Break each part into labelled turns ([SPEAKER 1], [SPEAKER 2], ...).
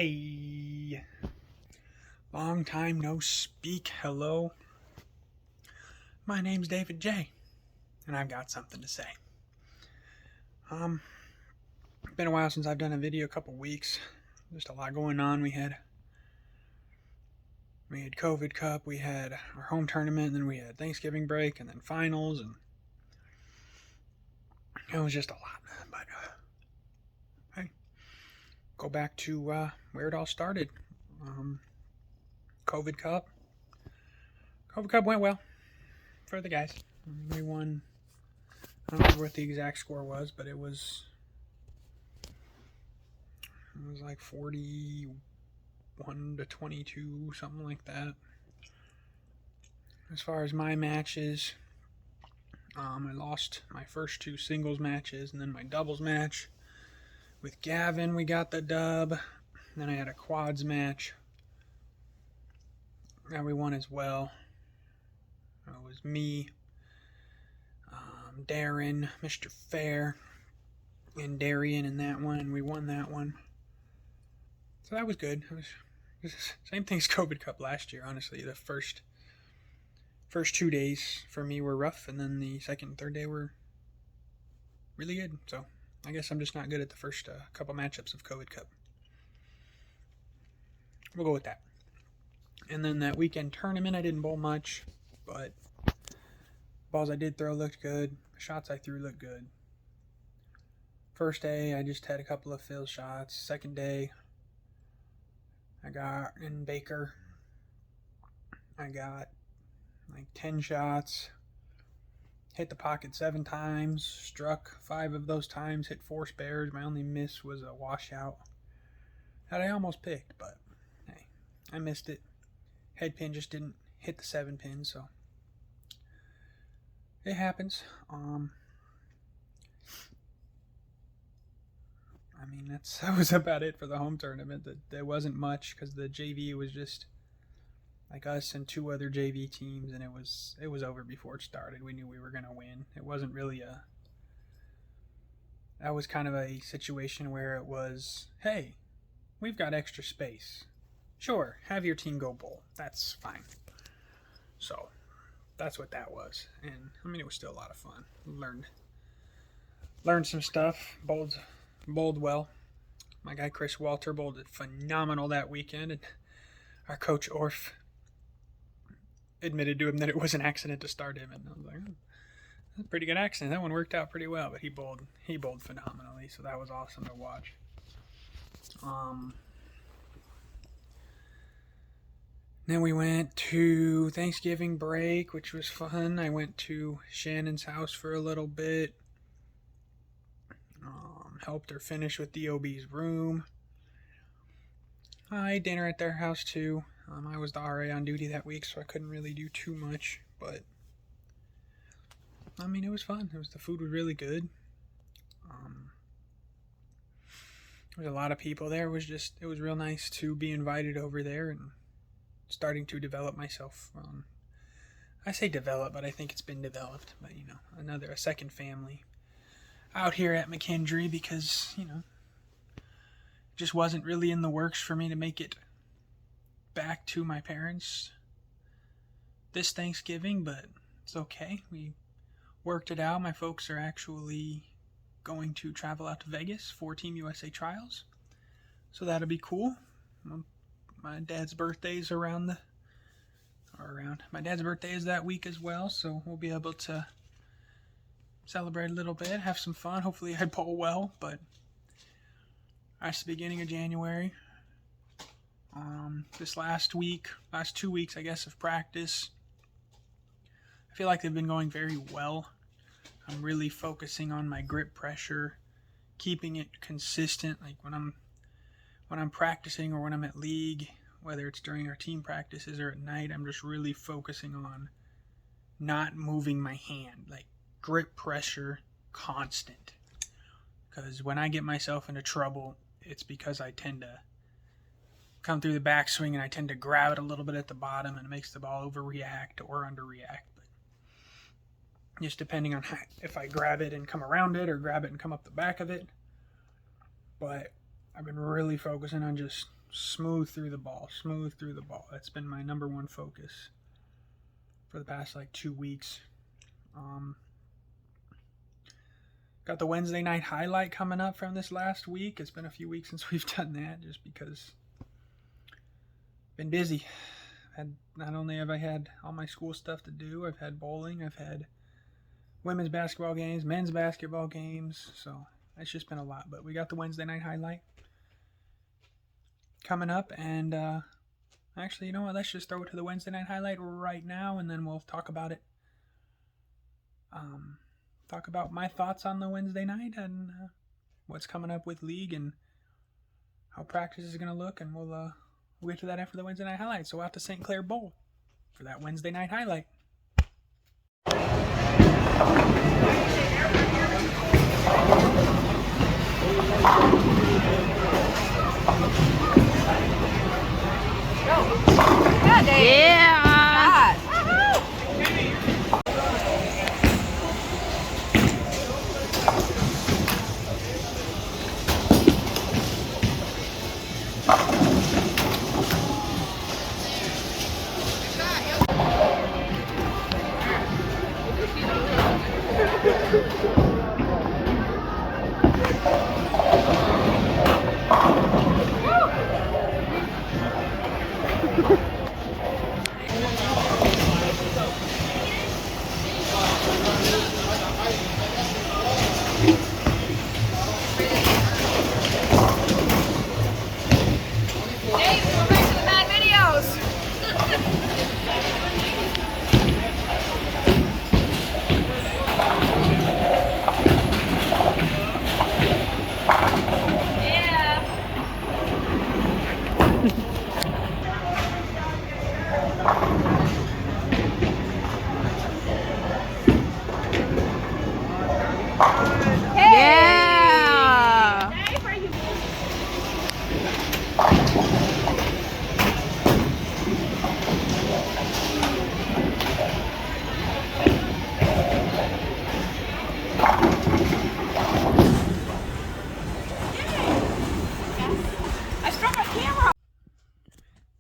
[SPEAKER 1] A long time no speak. Hello. My name's David J. And I've got something to say. Been a while since I've done a video, a couple weeks. Just a lot going on. We had COVID Cup, we had our home tournament, and then we had Thanksgiving break, and then finals, and it was just a lot. But hey, go back to where it all started. COVID Cup. COVID Cup went well for the guys. We won. I don't remember what the exact score was, but it was like 41-22, something like that. As far as my matches, I lost my first two singles matches, and then my doubles match with Gavin, we got the dub. Then I had a quads match that we won as well. It was me, Darren, Mr. Fair, and Darian in that one, and we won that one. So that was good. It was same thing as COVID Cup last year, honestly. The first 2 days for me were rough, and then the second and third day were really good. So I guess I'm just not good at the first couple matchups of COVID Cup. We'll go with that. And then that weekend tournament, I didn't bowl much, but balls I did throw looked good. Shots I threw looked good. First day, I just had a couple of field shots. Second day, I got in Baker. I got like 10 shots. Hit the pocket 7 times. Struck 5 of those times. Hit 4 spares. My only miss was a washout that I almost picked, but hey, I missed it. Head pin just didn't hit the 7 pin, so it happens. That was about it for the home tournament. There wasn't much because the JV was just like us and 2 other JV teams, and it was over before it started. We knew we were gonna win. It wasn't really that was kind of a situation where it was, hey, we've got extra space. Sure, have your team go bowl. That's fine. So that's what that was. And it was still a lot of fun. Learned some stuff. Bowled well. My guy Chris Walter bowled phenomenal that weekend, and our coach Orf admitted to him that it was an accident to start him, and I was like, that's a pretty good accident. That one worked out pretty well, but he bowled phenomenally, so that was awesome to watch. Then we went to Thanksgiving break, which was fun. I went to Shannon's house for a little bit. Helped her finish with the OB's room. I ate dinner at their house too. I was the RA on duty that week, so I couldn't really do too much, but it was fun. The food was really good. There was a lot of people there. It was real nice to be invited over there and starting to develop myself. I say develop, but I think it's been developed. But a second family out here at McKendree, because it just wasn't really in the works for me to make it back to my parents this Thanksgiving, but it's okay. We worked it out. My folks are actually going to travel out to Vegas for Team USA trials, so that'll be cool. My dad's birthday is my dad's birthday is that week as well, so we'll be able to celebrate a little bit, have some fun. Hopefully I bowl well, but that's the beginning of January. This last 2 weeks, I guess, of practice, I feel like they've been going very well. I'm really focusing on my grip pressure, keeping it consistent. Like when I'm practicing or when I'm at league, whether it's during our team practices or at night, I'm just really focusing on not moving my hand, like grip pressure constant. Because when I get myself into trouble, it's because I tend to come through the backswing and I tend to grab it a little bit at the bottom, and it makes the ball overreact or underreact. But just depending on if I grab it and come around it or grab it and come up the back of it. But I've been really focusing on just smooth through the ball, smooth through the ball. That's been my number one focus for the past like 2 weeks. Got the Wednesday night highlight coming up from this last week. It's been a few weeks since we've done that, just because I've been busy. Not only have I had all my school stuff to do, I've had bowling, I've had women's basketball games, men's basketball games, so it's just been a lot. But we got the Wednesday night highlight coming up, and actually, you know what, let's just throw it to the Wednesday night highlight right now, and then we'll talk about it. Talk about my thoughts on the Wednesday night and what's coming up with league and how practice is going to look, and we'll get to that after the Wednesday night highlight. So out to St. Clair Bowl for that Wednesday night highlight.
[SPEAKER 2] Yeah.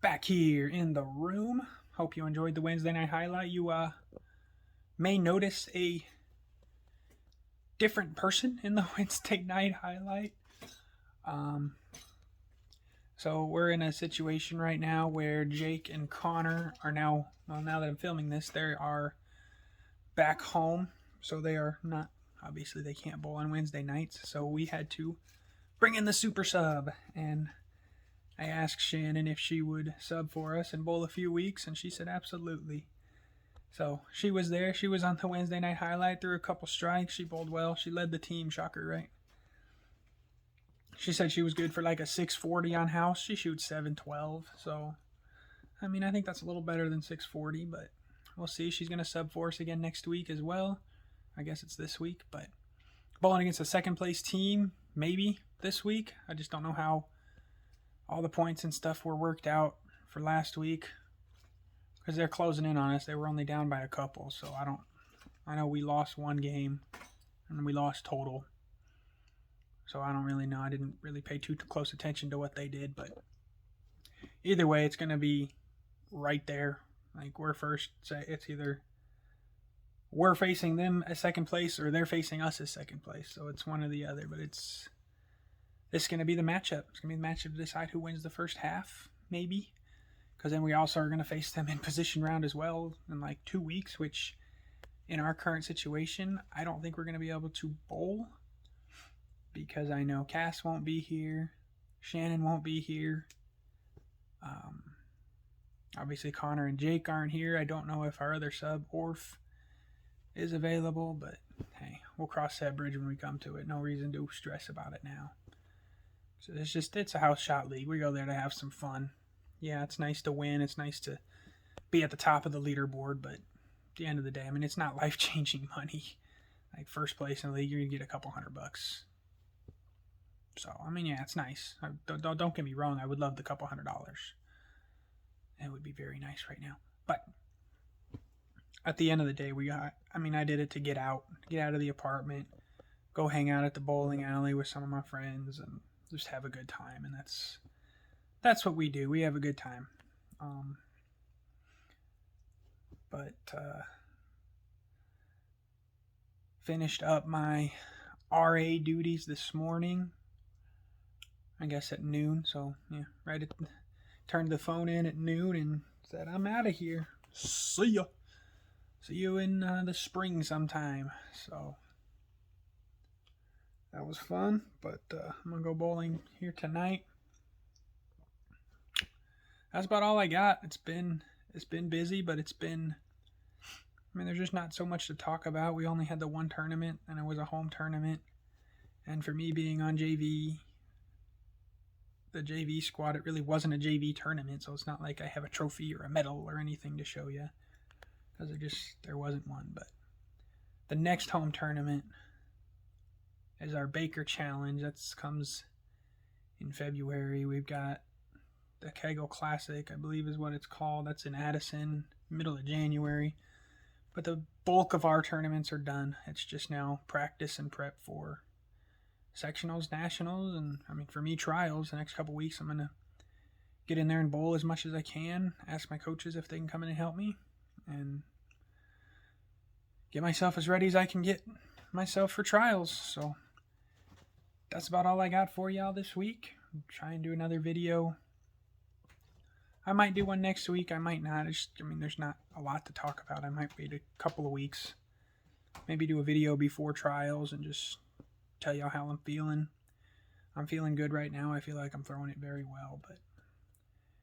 [SPEAKER 1] Back here in the room. Hope you enjoyed the Wednesday night highlight. You may notice a different person in the Wednesday night highlight. So we're in a situation right now where Jake and Connor are now, well, now that I'm filming this, they are back home. So they are not, obviously they can't bowl on Wednesday nights. So we had to bring in the super sub, and I asked Shannon if she would sub for us and bowl a few weeks, and she said absolutely. So she was there. She was on the Wednesday night highlight, threw a couple strikes. She bowled well. She led the team. Shocker, right? She said she was good for like a 640 on house. She shoots 712. So, I mean, I think that's a little better than 640, but we'll see. She's going to sub for us again next week as well. I guess it's this week, but bowling against a second place team, maybe this week. I just don't know how all the points and stuff were worked out for last week, because they're closing in on us. They were only down by a couple, so I know we lost one game and we lost total. So I don't really know. I didn't really pay too close attention to what they did, but either way, it's going to be right there. Like, we're first. It's either we're facing them as second place or they're facing us as second place. So it's one or the other, but this is going to be the matchup. It's going to be the matchup to decide who wins the first half, maybe. Because then we also are going to face them in position round as well in like 2 weeks, which in our current situation, I don't think we're going to be able to bowl, because I know Cass won't be here, Shannon won't be here. Obviously Connor and Jake aren't here. I don't know if our other sub, Orf, is available, but hey, we'll cross that bridge when we come to it. No reason to stress about it now. So it's a house shot league. We go there to have some fun. Yeah, it's nice to win. It's nice to be at the top of the leaderboard, but at the end of the day, I mean, it's not life-changing money. Like, first place in the league, you're going to get a couple $100. So, I mean, yeah, it's nice. Don't get me wrong. I would love the couple $100. It would be very nice right now. But at the end of the day, I did it to get out of the apartment, go hang out at the bowling alley with some of my friends, and just have a good time. And that's what we do. We have a good time. But finished up my RA duties this morning. I guess at noon. So yeah, turned the phone in at noon and said, I'm out of here. See ya. See you in the spring sometime. So that was fun. But I'm gonna go bowling here tonight. That's about all I got. It's been busy, but there's just not so much to talk about. We only had the one tournament, and it was a home tournament. And for me being on JV, the JV squad, it really wasn't a JV tournament, so it's not like I have a trophy or a medal or anything to show you, because there wasn't one. But the next home tournament is our Baker Challenge. That comes in February. We've got the Kegel Classic, I believe is what it's called. That's in Addison, middle of January. But the bulk of our tournaments are done. It's just now practice and prep for sectionals, nationals, and for me, trials. The next couple weeks, I'm going to get in there and bowl as much as I can, ask my coaches if they can come in and help me, and get myself as ready as I can get myself for trials. So that's about all I got for y'all this week. I'll try and do another video. I might do one next week. I might not. There's not a lot to talk about. I might wait a couple of weeks. Maybe do a video before trials and just tell y'all how I'm feeling. I'm feeling good right now. I feel like I'm throwing it very well, but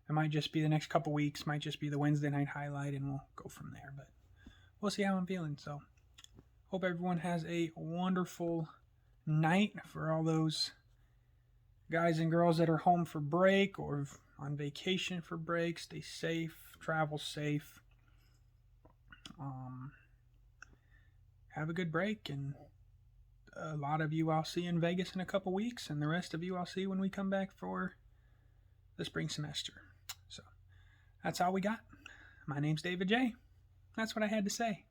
[SPEAKER 1] it might just be the next couple weeks. Might just be the Wednesday night highlight, and we'll go from there. But we'll see how I'm feeling. So hope everyone has a wonderful night. For all those guys and girls that are home for break or on vacation for break, stay safe, travel safe. Have a good break, and a lot of you I'll see in Vegas in a couple weeks, and the rest of you I'll see when we come back for the spring semester. So that's all we got. My name's David J. That's what I had to say.